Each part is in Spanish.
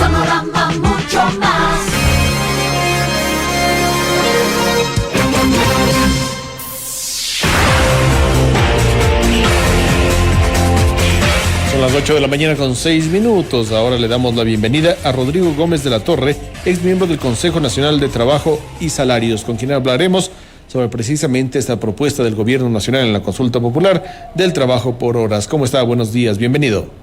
Sonorama mucho más. Son las 8 de la mañana con 6 minutos. Ahora le damos la bienvenida a Rodrigo Gómez de la Torre, ex miembro del Consejo Nacional de Trabajo y Salarios, con quien hablaremos sobre precisamente esta propuesta del Gobierno Nacional en la consulta popular del trabajo por horas. ¿Cómo está? Buenos días, bienvenido.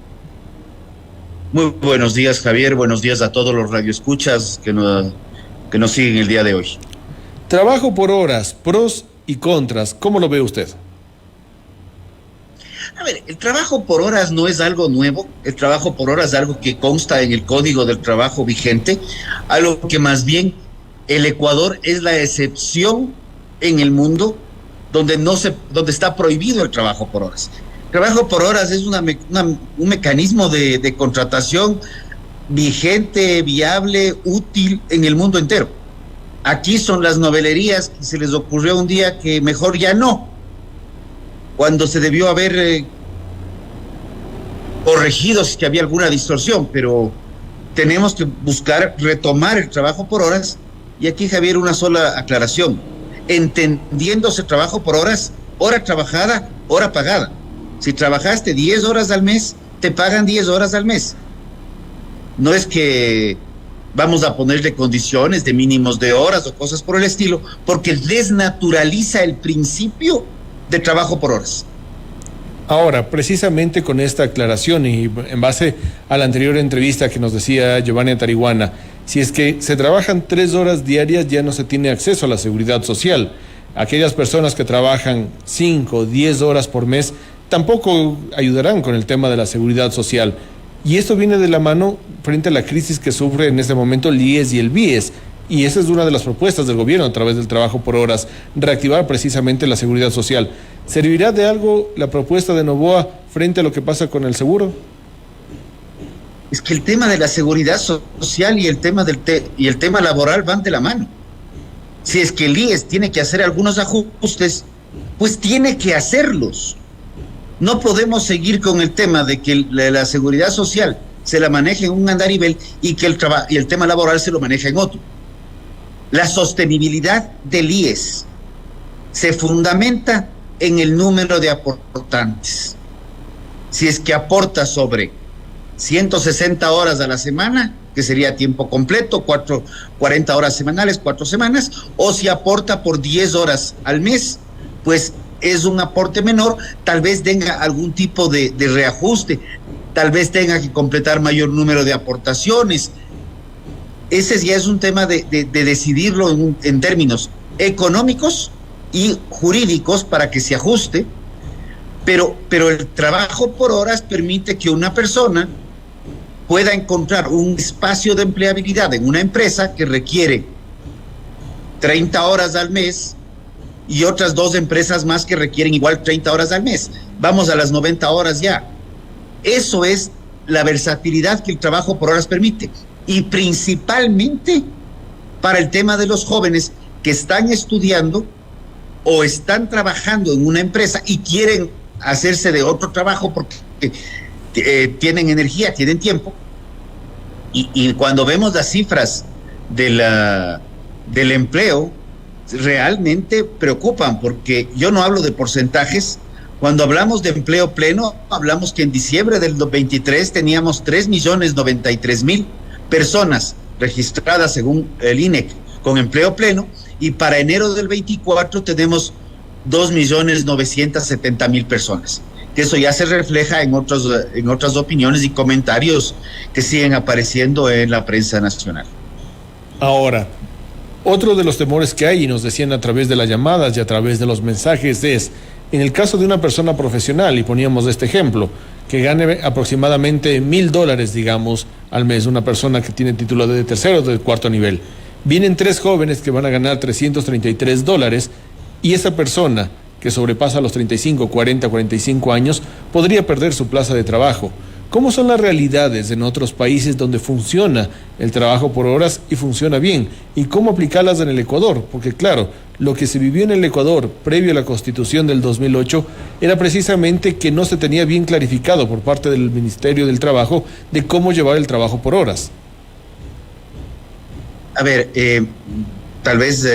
Muy buenos días, Javier. Buenos días a todos los radioescuchas que nos siguen el día de hoy. Trabajo por horas, pros y contras, ¿cómo lo ve usted? A ver, el trabajo por horas no es algo nuevo. El trabajo por horas es algo que consta en el Código del Trabajo vigente, algo que más bien el Ecuador es la excepción en el mundo donde está prohibido el trabajo por horas. El trabajo por horas es un mecanismo de contratación vigente, viable, útil en el mundo entero. Aquí son las novelerías que se les ocurrió un día que mejor ya no, cuando se debió haber corregido si que había alguna distorsión, pero tenemos que buscar retomar el trabajo por horas. Y aquí, Javier, una sola aclaración: entendiéndose trabajo por horas, hora trabajada, hora pagada. Si trabajaste 10 horas al mes, te pagan 10 horas al mes. No es que vamos a ponerle condiciones de mínimos de horas o cosas por el estilo, porque desnaturaliza el principio de trabajo por horas. Ahora, precisamente con esta aclaración y en base a la anterior entrevista que nos decía Giovanni Tarihuana, si es que se trabajan 3 horas diarias ya no se tiene acceso a la seguridad social. Aquellas personas que trabajan 5 o 10 horas por mes tampoco ayudarán con el tema de la seguridad social. Y esto viene de la mano frente a la crisis que sufre en este momento el IES y el BIES. Y esa es una de las propuestas del gobierno a través del trabajo por horas, reactivar precisamente la seguridad social. ¿Servirá de algo la propuesta de Noboa frente a lo que pasa con el seguro? Es que el tema de la seguridad social y el tema y el tema laboral van de la mano. Si es que el IES tiene que hacer algunos ajustes, pues tiene que hacerlos. No podemos seguir con el tema de que la seguridad social se la maneje en un andarivel y que el tema laboral se lo maneja en otro. La sostenibilidad del IES se fundamenta en el número de aportantes. Si es que aporta sobre 160 horas a la semana, que sería tiempo completo, 40 horas semanales, 4 semanas, o si aporta por 10 horas al mes, pues es un aporte menor, tal vez tenga algún tipo de reajuste, tal vez tenga que completar mayor número de aportaciones. Ese ya es un tema de decidirlo en términos económicos y jurídicos para que se ajuste, pero el trabajo por horas permite que una persona pueda encontrar un espacio de empleabilidad en una empresa que requiere 30 horas al mes y otras 2 empresas más que requieren igual 30 horas al mes. Vamos a las 90 horas ya. Eso es la versatilidad que el trabajo por horas permite. Y principalmente para el tema de los jóvenes que están estudiando o están trabajando en una empresa y quieren hacerse de otro trabajo porque tienen energía, tienen tiempo. Y cuando vemos las cifras del empleo, realmente preocupan, porque yo no hablo de porcentajes. Cuando hablamos de empleo pleno, hablamos que en diciembre del 23 teníamos 3.093.000 personas registradas según el INEC con empleo pleno, y para enero del 24 tenemos 2.970.000 personas. Que eso ya se refleja en otras opiniones y comentarios que siguen apareciendo en la prensa nacional. Ahora, otro de los temores que hay, y nos decían a través de las llamadas y a través de los mensajes, es, en el caso de una persona profesional, y poníamos este ejemplo, que gane aproximadamente $1,000, digamos, al mes, una persona que tiene título de tercero o de cuarto nivel. Vienen 3 jóvenes que van a ganar $333, y esa persona que sobrepasa los 35, 40, 45 años, podría perder su plaza de trabajo. ¿Cómo son las realidades en otros países donde funciona el trabajo por horas y funciona bien? ¿Y cómo aplicarlas en el Ecuador? Porque claro, lo que se vivió en el Ecuador previo a la Constitución del 2008 era precisamente que no se tenía bien clarificado por parte del Ministerio del Trabajo de cómo llevar el trabajo por horas. A ver, tal vez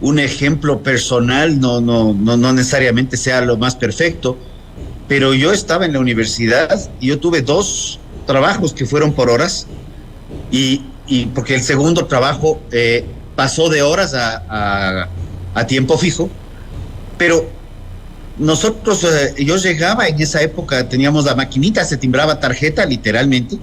un ejemplo personal no necesariamente sea lo más perfecto, pero yo estaba en la universidad y yo tuve dos trabajos que fueron por horas y porque el segundo trabajo pasó de horas a tiempo fijo, pero nosotros, yo llegaba en esa época, teníamos la maquinita, se timbraba tarjeta literalmente,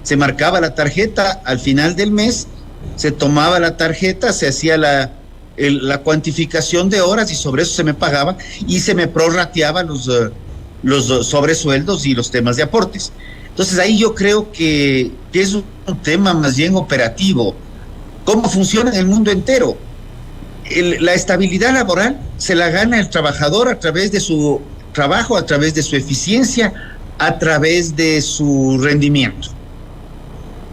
se marcaba la tarjeta al final del mes, se tomaba la tarjeta, se hacía la cuantificación de horas y sobre eso se me pagaba y se me prorrateaban los sobresueldos y los temas de aportes. Entonces ahí yo creo que es un tema más bien operativo. ¿Cómo funciona en el mundo entero? La estabilidad laboral se la gana el trabajador a través de su trabajo, a través de su eficiencia, a través de su rendimiento.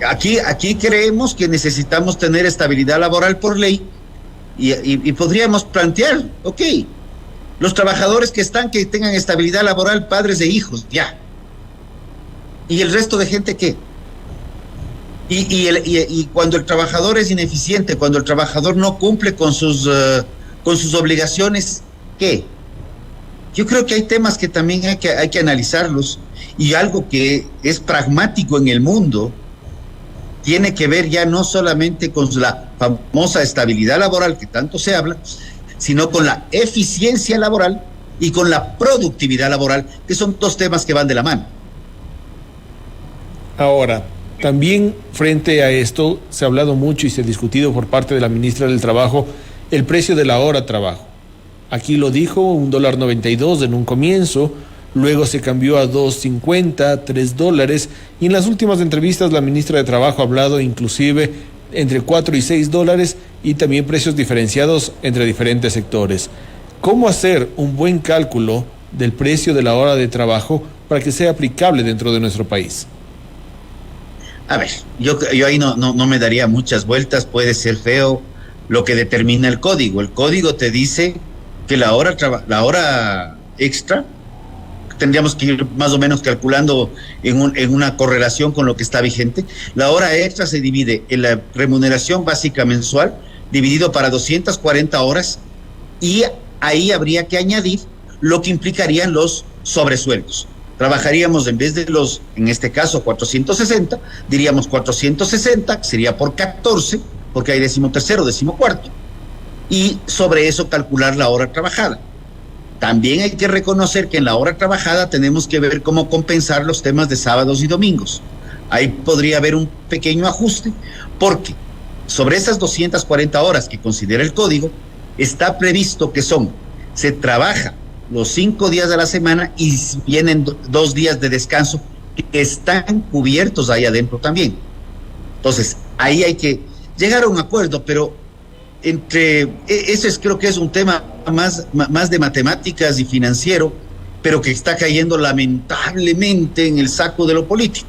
Aquí creemos que necesitamos tener estabilidad laboral por ley y podríamos plantear, ok, los trabajadores que tengan estabilidad laboral, padres de hijos, ya. ¿Y el resto de gente qué? Y cuando el trabajador es ineficiente, cuando el trabajador no cumple con sus obligaciones, ¿qué? Yo creo que hay temas que también hay que analizarlos, y algo que es pragmático en el mundo tiene que ver ya no solamente con la famosa estabilidad laboral que tanto se habla, sino con la eficiencia laboral y con la productividad laboral, que son dos temas que van de la mano. Ahora, también frente a esto se ha hablado mucho y se ha discutido por parte de la ministra del Trabajo el precio de la hora trabajo. Aquí lo dijo, $1.92 en un comienzo, luego se cambió a $2.50, $3, y en las últimas entrevistas la ministra de Trabajo ha hablado inclusive entre $4 y $6 y también precios diferenciados entre diferentes sectores. ¿Cómo hacer un buen cálculo del precio de la hora de trabajo para que sea aplicable dentro de nuestro país? A ver, yo ahí no me daría muchas vueltas, puede ser feo lo que determina el código. El código te dice que la hora extra, tendríamos que ir más o menos calculando en una correlación con lo que está vigente. La hora extra se divide en la remuneración básica mensual, dividido para 240 horas, y ahí habría que añadir lo que implicarían los sobresueldos. Trabajaríamos en vez de en este caso, 460, diríamos 460, que sería por 14, porque hay 13º, 14º, y sobre eso calcular la hora trabajada. También hay que reconocer que en la hora trabajada tenemos que ver cómo compensar los temas de sábados y domingos. Ahí podría haber un pequeño ajuste, porque sobre esas 240 horas que considera el código, está previsto que se trabaja los 5 días de la semana y vienen 2 días de descanso que están cubiertos ahí adentro también. Entonces, ahí hay que llegar a un acuerdo, pero creo que es un tema más de matemáticas y financiero, pero que está cayendo lamentablemente en el saco de lo político.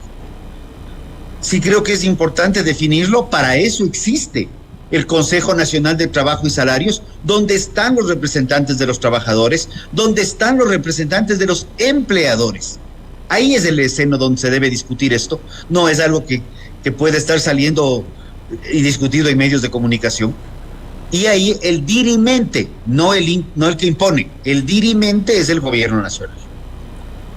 Sí creo que es importante definirlo, para eso existe el Consejo Nacional de Trabajo y Salarios, donde están los representantes de los trabajadores, donde están los representantes de los empleadores. Ahí es el escenario donde se debe discutir esto, no es algo que puede estar saliendo y discutido en medios de comunicación. Y ahí el dirimente, no el que impone, el dirimente es el gobierno nacional.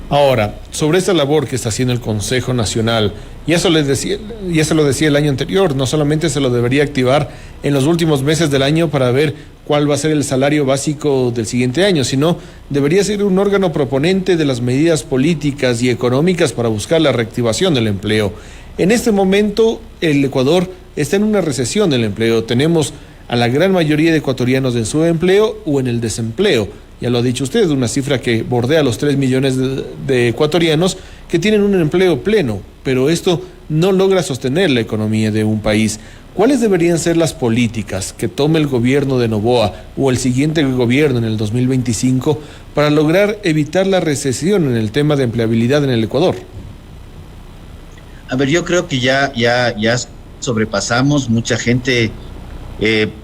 Ahora, sobre esta labor que está haciendo el Consejo Nacional, ya se lo decía el año anterior, no solamente se lo debería activar en los últimos meses del año para ver cuál va a ser el salario básico del siguiente año, sino debería ser un órgano proponente de las medidas políticas y económicas para buscar la reactivación del empleo. En este momento, el Ecuador está en una recesión del empleo. Tenemos a la gran mayoría de ecuatorianos en su empleo o en el desempleo. Ya lo ha dicho usted, una cifra que bordea los 3 millones de ecuatorianos que tienen un empleo pleno, pero esto no logra sostener la economía de un país. ¿Cuáles deberían ser las políticas que tome el gobierno de Noboa o el siguiente gobierno en el 2025 para lograr evitar la recesión en el tema de empleabilidad en el Ecuador? A ver, yo creo que ya sobrepasamos, mucha gente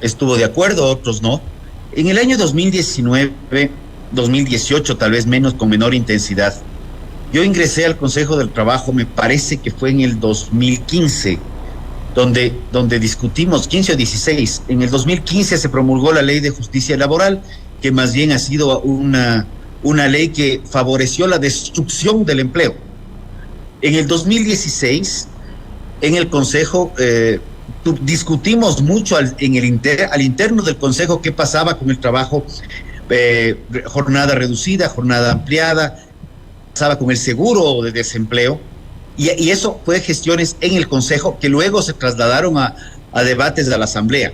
estuvo de acuerdo, otros no. En el año 2019, 2018, tal vez con menor intensidad, yo ingresé al Consejo del Trabajo, me parece que fue en el 2015, donde discutimos 15 o 16. En el 2015 se promulgó la Ley de Justicia Laboral, que más bien ha sido una ley que favoreció la destrucción del empleo. En el 2016, en el Consejo, discutimos mucho al interno del Consejo qué pasaba con el trabajo, jornada reducida, jornada ampliada, pasaba con el seguro de desempleo, y eso fue gestiones en el Consejo que luego se trasladaron a debates de la Asamblea.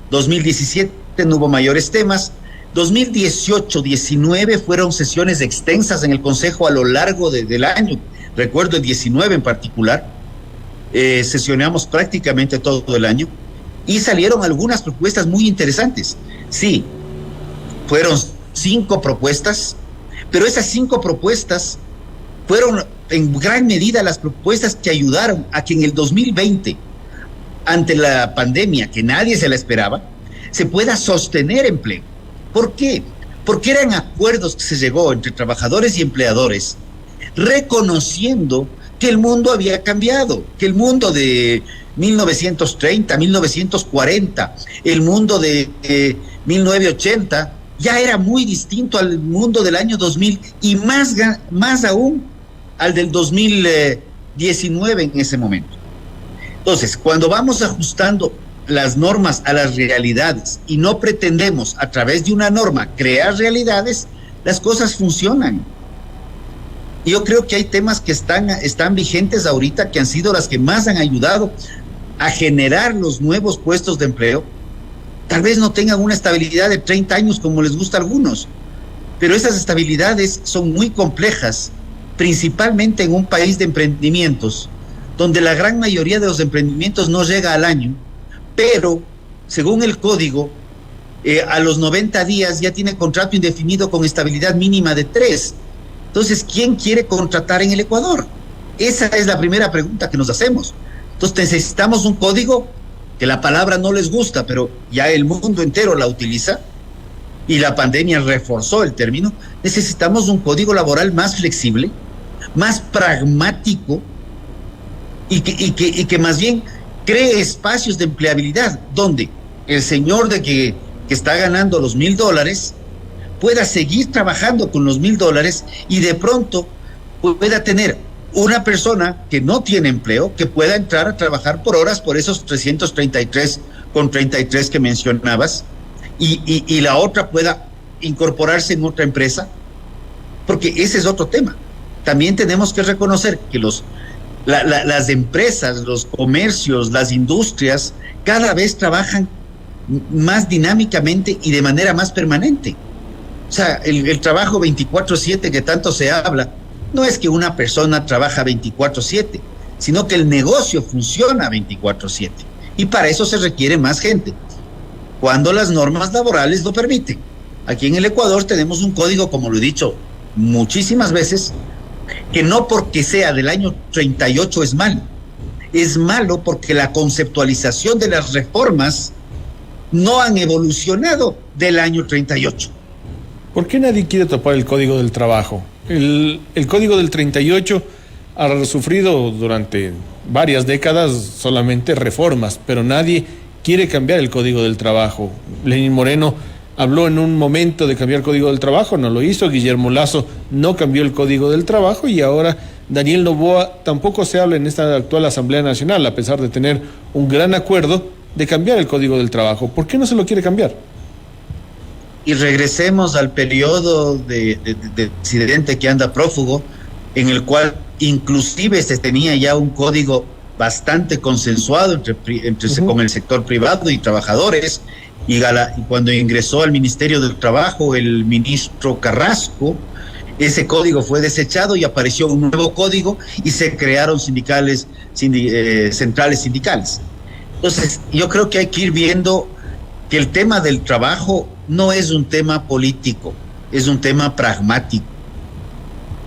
2017 no hubo mayores temas. 2018-19 fueron sesiones extensas en el Consejo a lo largo del año. Recuerdo el 19 en particular. Sesionamos prácticamente todo el año y salieron algunas propuestas muy interesantes. Sí, fueron 5 propuestas, pero esas 5 propuestas fueron en gran medida las propuestas que ayudaron a que en el 2020, ante la pandemia que nadie se la esperaba, se pueda sostener empleo. ¿Por qué? Porque eran acuerdos que se llegó entre trabajadores y empleadores, reconociendo que el mundo había cambiado, que el mundo de 1930, 1940, el mundo de 1980 ya era muy distinto al mundo del año 2000 y más aún al del 2019 en ese momento. Entonces, cuando vamos ajustando las normas a las realidades y no pretendemos a través de una norma crear realidades, las cosas funcionan. Yo creo que hay temas que están vigentes ahorita, que han sido las que más han ayudado a generar los nuevos puestos de empleo. Tal vez no tengan una estabilidad de 30 años como les gusta a algunos, pero esas estabilidades son muy complejas, principalmente en un país de emprendimientos, donde la gran mayoría de los emprendimientos no llega al año, pero según el código, a los 90 días ya tiene contrato indefinido con estabilidad mínima de 3. Entonces, ¿quién quiere contratar en el Ecuador? Esa es la primera pregunta que nos hacemos. Entonces, necesitamos un código que la palabra no les gusta, pero ya el mundo entero la utiliza y la pandemia reforzó el término. Necesitamos un código laboral más flexible, más pragmático y que más bien cree espacios de empleabilidad donde el señor que está ganando los $1,000 pueda seguir trabajando con los $1,000 y de pronto pueda tener una persona que no tiene empleo, que pueda entrar a trabajar por horas por esos 333,33 que mencionabas, y la otra pueda incorporarse en otra empresa, porque ese es otro tema. También tenemos que reconocer que las empresas, los comercios, las industrias, cada vez trabajan más dinámicamente y de manera más permanente. O sea, el trabajo 24/7 que tanto se habla, no es que una persona trabaja 24/7, sino que el negocio funciona 24/7. Y para eso se requiere más gente, cuando las normas laborales lo permiten. Aquí en el Ecuador tenemos un código, como lo he dicho muchísimas veces, que no porque sea del año 38 es malo. Es malo porque la conceptualización de las reformas no han evolucionado del año 38. ¿Por qué nadie quiere topar el Código del Trabajo? El Código del 38 ha sufrido durante varias décadas solamente reformas, pero nadie quiere cambiar el Código del Trabajo. Lenín Moreno habló en un momento de cambiar el Código del Trabajo, no lo hizo. Guillermo Lasso no cambió el Código del Trabajo y ahora Daniel Noboa tampoco se habla en esta actual Asamblea Nacional, a pesar de tener un gran acuerdo de cambiar el Código del Trabajo. ¿Por qué no se lo quiere cambiar? Y regresemos al periodo de presidente que anda prófugo, en el cual inclusive se tenía ya un código bastante consensuado con el sector privado y trabajadores, y cuando ingresó al Ministerio del Trabajo el ministro Carrasco, ese código fue desechado y apareció un nuevo código y se crearon centrales sindicales. Entonces, yo creo que hay que ir viendo que el tema del trabajo no es un tema político, es un tema pragmático.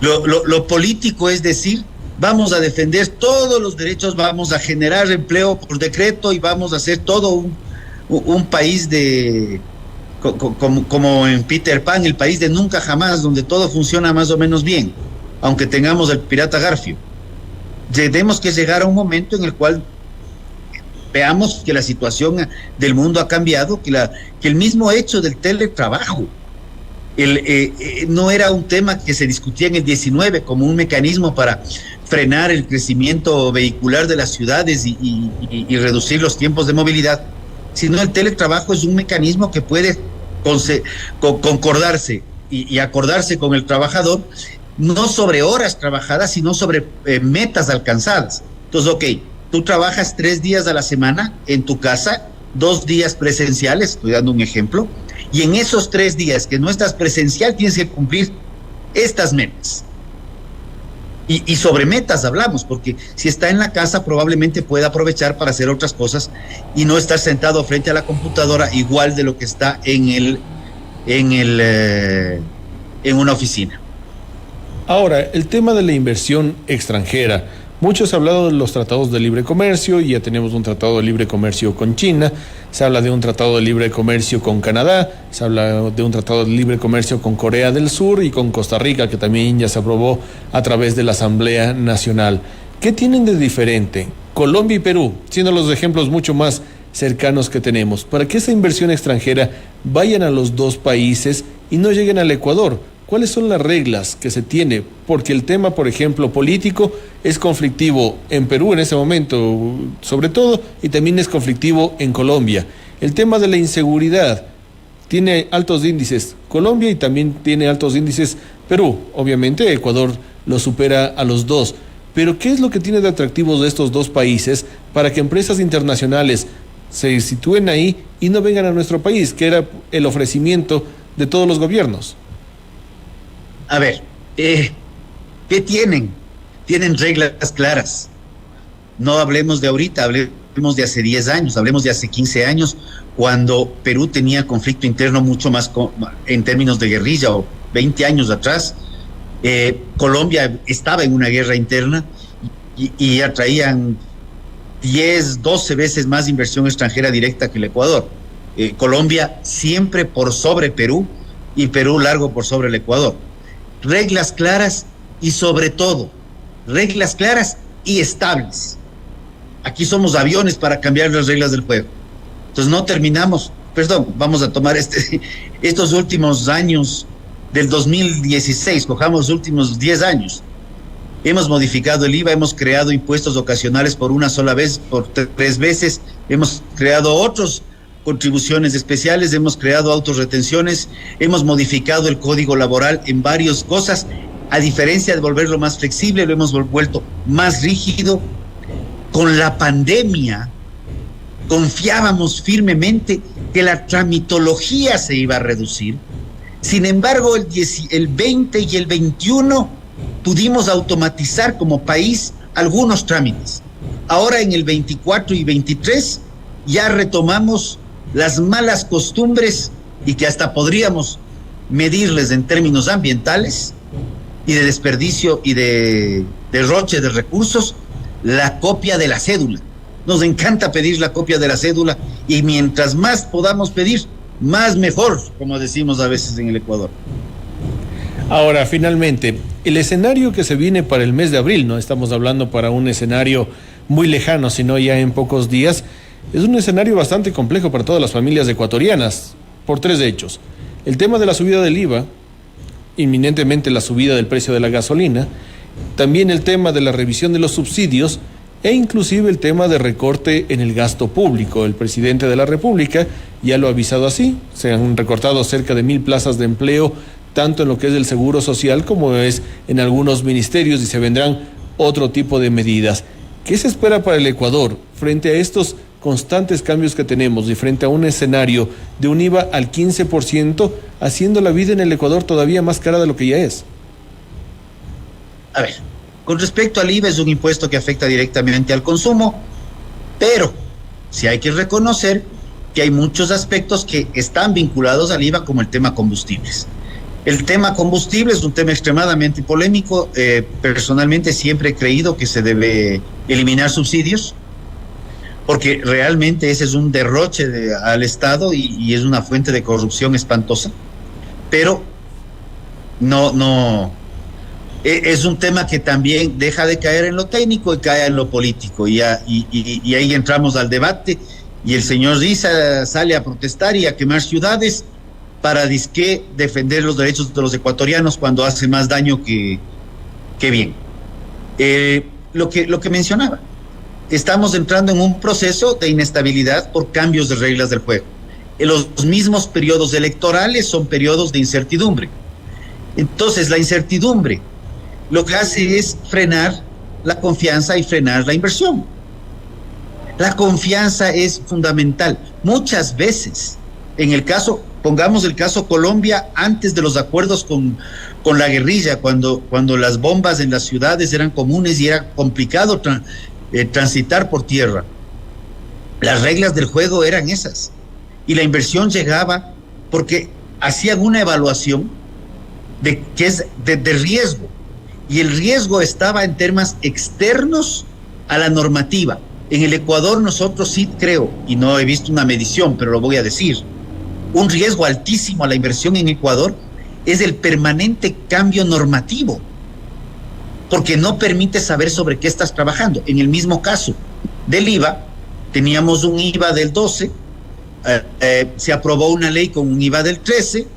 Lo político es decir, vamos a defender todos los derechos, vamos a generar empleo por decreto y vamos a hacer todo un país como en Peter Pan, el país de nunca jamás, donde todo funciona más o menos bien, aunque tengamos el pirata Garfio. Tenemos que llegar a un momento en el cual Veamos que la situación del mundo ha cambiado, que el mismo hecho del teletrabajo no era un tema que se discutía en el 19 como un mecanismo para frenar el crecimiento vehicular de las ciudades y reducir los tiempos de movilidad, sino el teletrabajo es un mecanismo que puede concordarse y acordarse con el trabajador, no sobre horas trabajadas, sino sobre metas alcanzadas. Entonces, ok, tú trabajas 3 días a la semana en tu casa, 2 días presenciales, estoy dando un ejemplo, y en esos 3 días que no estás presencial tienes que cumplir estas metas. Y sobre metas hablamos, porque si está en la casa probablemente pueda aprovechar para hacer otras cosas y no estar sentado frente a la computadora igual de lo que está en una oficina. Ahora, el tema de la inversión extranjera. Muchos han hablado de los tratados de libre comercio, y ya tenemos un tratado de libre comercio con China, se habla de un tratado de libre comercio con Canadá, se habla de un tratado de libre comercio con Corea del Sur y con Costa Rica, que también ya se aprobó a través de la Asamblea Nacional. ¿Qué tienen de diferente Colombia y Perú, siendo los ejemplos mucho más cercanos que tenemos, para que esa inversión extranjera vayan a los dos países y no lleguen al Ecuador? ¿Cuáles son las reglas que se tiene? Porque el tema, por ejemplo, político es conflictivo en Perú en ese momento, sobre todo, y también es conflictivo en Colombia. El tema de la inseguridad tiene altos índices Colombia y también tiene altos índices Perú. Obviamente Ecuador lo supera a los dos. Pero ¿qué es lo que tiene de atractivos de estos dos países para que empresas internacionales se sitúen ahí y no vengan a nuestro país, que era el ofrecimiento de todos los gobiernos? A ver, ¿qué tienen? Tienen reglas claras. No hablemos de ahorita, hablemos de hace 10 años, hablemos de hace 15 años, cuando Perú tenía conflicto interno mucho más en términos de guerrilla, o 20 años atrás. Colombia estaba en una guerra interna y atraían 10, 12 veces más inversión extranjera directa que el Ecuador. Colombia siempre por sobre Perú y Perú largo por sobre el Ecuador. Reglas claras y sobre todo, reglas claras y estables. Aquí somos aviones para cambiar las reglas del juego. Entonces no terminamos, vamos a tomar estos últimos años del 2016, cojamos los últimos 10 años. Hemos modificado el IVA, hemos creado impuestos ocasionales por una sola vez, por 3 veces, hemos creado otros contribuciones especiales, hemos creado autorretenciones, hemos modificado el código laboral en varias cosas, a diferencia de volverlo más flexible, lo hemos vuelto más rígido. Con la pandemia confiábamos firmemente que la tramitología se iba a reducir. Sin embargo, el 20 y el 21 pudimos automatizar como país algunos trámites. Ahora en el 24 y 23 ya retomamos las malas costumbres y que hasta podríamos medirles en términos ambientales y de desperdicio y de derroche de recursos, la copia de la cédula. Nos encanta pedir la copia de la cédula y mientras más podamos pedir, más mejor, como decimos a veces en el Ecuador. Ahora, finalmente, el escenario que se viene para el mes de abril, no estamos hablando para un escenario muy lejano, sino ya en pocos días, es un escenario bastante complejo para todas las familias ecuatorianas, por 3 hechos. El tema de la subida del IVA, inminentemente la subida del precio de la gasolina, también el tema de la revisión de los subsidios e inclusive el tema de recorte en el gasto público. El presidente de la República ya lo ha avisado así, se han recortado cerca de 1,000 plazas de empleo, tanto en lo que es el seguro social como es en algunos ministerios, y se vendrán otro tipo de medidas. ¿Qué se espera para el Ecuador frente a estos constantes cambios que tenemos y frente a un escenario de un IVA al 15%, haciendo la vida en el Ecuador todavía más cara de lo que ya es? A ver, con respecto al IVA, es un impuesto que afecta directamente al consumo, pero sí hay que reconocer que hay muchos aspectos que están vinculados al IVA, como el tema combustibles. El tema combustible es un tema extremadamente polémico. Personalmente siempre he creído que se debe eliminar subsidios, porque realmente ese es un derroche al Estado y es una fuente de corrupción espantosa. Pero no Es un tema que también deja de caer en lo técnico y cae en lo político. Y ahí entramos al debate y el señor Riza sale a protestar y a quemar ciudades para disque defender los derechos de los ecuatorianos cuando hace más daño que bien. Lo que mencionaba, estamos entrando en un proceso de inestabilidad por cambios de reglas del juego. Los mismos periodos electorales son periodos de incertidumbre. Entonces, la incertidumbre lo que hace es frenar la confianza y frenar la inversión. La confianza es fundamental. Muchas veces, pongamos el caso Colombia, antes de los acuerdos con la guerrilla, cuando las bombas en las ciudades eran comunes y era complicado transitar por tierra. Las reglas del juego eran esas. Y la inversión llegaba porque hacían una evaluación de riesgo. Y el riesgo estaba en temas externos a la normativa. En el Ecuador nosotros sí creo, y no he visto una medición, pero lo voy a decir, un riesgo altísimo a la inversión en Ecuador es el permanente cambio normativo, porque no permite saber sobre qué estás trabajando. En el mismo caso del IVA, teníamos un IVA del 12, se aprobó una ley con un IVA del 13,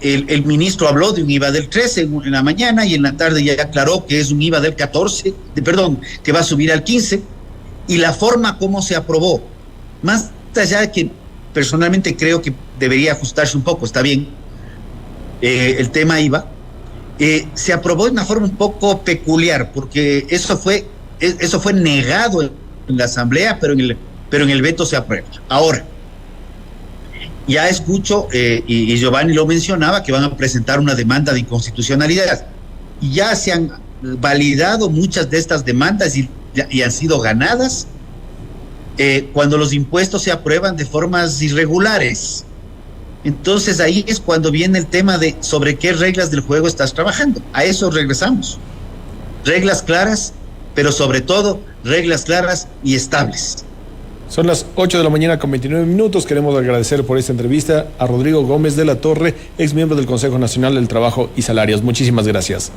el ministro habló de un IVA del 13 en la mañana y en la tarde ya aclaró que es un IVA del 14, que va a subir al 15, y la forma como se aprobó, más allá de que personalmente creo que debería ajustarse un poco, está bien, el tema IVA, se aprobó de una forma un poco peculiar, porque eso fue negado en la Asamblea, pero en el veto se aprueba. Ahora, ya escucho, y Giovanni lo mencionaba, que van a presentar una demanda de inconstitucionalidad. Y ya se han validado muchas de estas demandas y han sido ganadas cuando los impuestos se aprueban de formas irregulares. Entonces ahí es cuando viene el tema de sobre qué reglas del juego estás trabajando. A eso regresamos. Reglas claras, pero sobre todo reglas claras y estables. Son las 8 de la mañana con 29 minutos. Queremos agradecer por esta entrevista a Rodrigo Gómez de la Torre, ex miembro del Consejo Nacional del Trabajo y Salarios. Muchísimas gracias.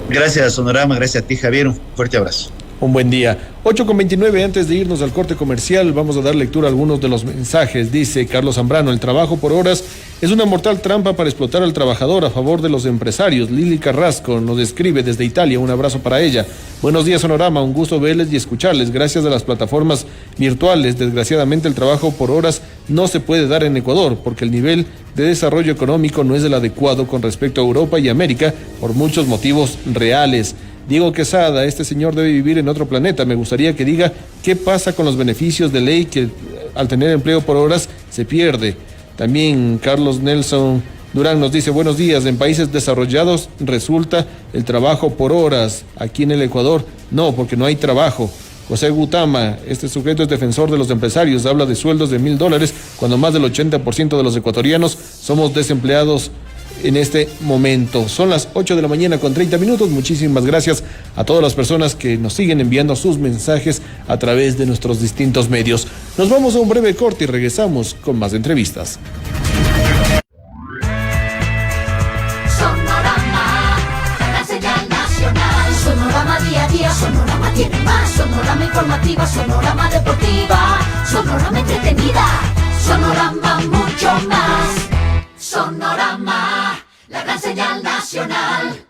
Gracias, Sonorama. Gracias a ti, Javier. Un fuerte abrazo. Un buen día. 8:29, antes de irnos al corte comercial, vamos a dar lectura a algunos de los mensajes. Dice Carlos Zambrano, el trabajo por horas es una mortal trampa para explotar al trabajador a favor de los empresarios. Lili Carrasco nos escribe desde Italia, un abrazo para ella. Buenos días, Sonorama, un gusto verles y escucharles. Gracias a las plataformas virtuales, desgraciadamente el trabajo por horas no se puede dar en Ecuador, porque el nivel de desarrollo económico no es el adecuado con respecto a Europa y América por muchos motivos reales. Diego Quesada, este señor debe vivir en otro planeta. Me gustaría que diga qué pasa con los beneficios de ley que al tener empleo por horas se pierde. También Carlos Nelson Durán nos dice, buenos días, en países desarrollados resulta el trabajo por horas. Aquí en el Ecuador no, porque no hay trabajo. José Gutama, este sujeto es defensor de los empresarios, habla de sueldos de $1,000 cuando más del 80% de los ecuatorianos somos desempleados en este momento. Son las 8 de la mañana con 30 minutos. Muchísimas gracias a todas las personas que nos siguen enviando sus mensajes a través de nuestros distintos medios. Nos vamos a un breve corte y regresamos con más entrevistas. Sonorama, la señal nacional. Sonorama día a día, Sonorama tiene más. Sonorama informativa, Sonorama deportiva, Sonorama entretenida, Sonorama mucho más. Sonorama, la gran señal nacional.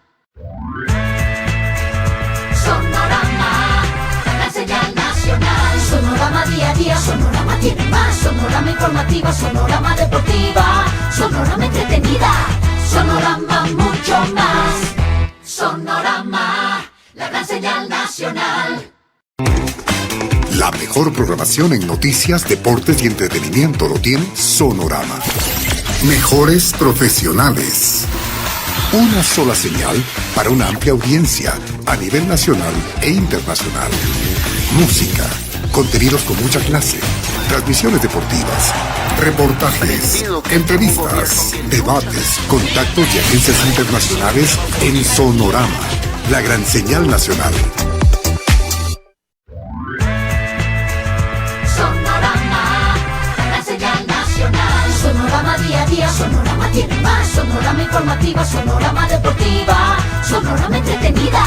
Sonorama, la gran señal nacional. Sonorama día a día, Sonorama tiene más. Sonorama informativa, Sonorama deportiva, Sonorama entretenida, Sonorama mucho más. Sonorama, la gran señal nacional. La mejor programación en noticias, deportes y entretenimiento lo tiene Sonorama. Mejores profesionales. Una sola señal para una amplia audiencia a nivel nacional e internacional. Música, contenidos con mucha clase, transmisiones deportivas, reportajes, entrevistas, debates, contactos y agencias internacionales en Sonorama, la gran señal nacional. Sonorama, la señal nacional. Sonorama día a día, Sonorama Sonorama tiene más. Sonorama informativa, Sonorama deportiva, Sonorama entretenida,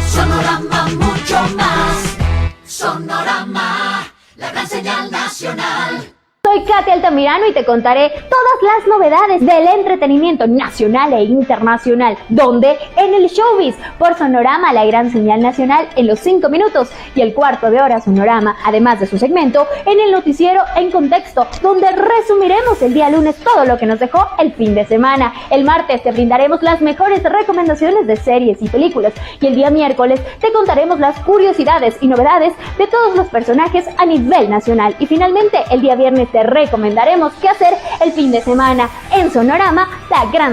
Sonorama mucho más. Sonorama, la gran señal nacional. Soy Katy Altamirano y te contaré todas las novedades del entretenimiento nacional e internacional. ¿Dónde? En el Showbiz, por Sonorama, la gran señal nacional, en los 5 minutos y el cuarto de hora Sonorama, además de su segmento en el noticiero En Contexto, donde resumiremos el día lunes todo lo que nos dejó el fin de semana. El martes te brindaremos las mejores recomendaciones de series y películas y el día miércoles te contaremos las curiosidades y novedades de todos los personajes a nivel nacional. Y finalmente, el día viernes te recomendaremos qué hacer el fin de semana en Sonorama, la gran